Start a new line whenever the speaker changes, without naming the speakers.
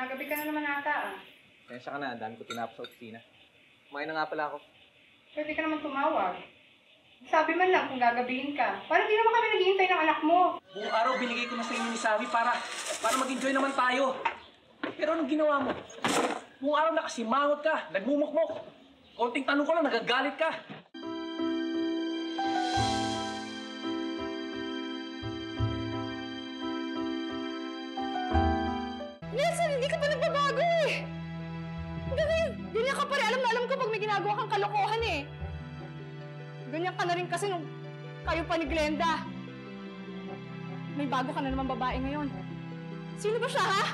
Nagabi ka na naman ata ah.
Kensya ka na, ang dami ko tinapos sa opisina. Kumain na nga pala ako.
Pwede ka naman tumawag. Sabi man lang kung gagabihin ka. Parang di naman kami naghihintay ng anak mo.
Buong araw binigay ko na sa inyo ni Sammy para mag-enjoy naman tayo. Pero anong ginawa mo? Buong araw nakasimangot ka, nagmumukmok. Konting tanong ko lang, nagagalit ka.
Nelson, hindi ka pa nagbabago eh! Ganyan ka pa rin. Alam na alam ko pag may ginagawa kang kalokohan eh. Ganyan ka na rin kasi nung kayo pa ni Glenda. May bago ka na naman babae ngayon. Sino ba siya, ha?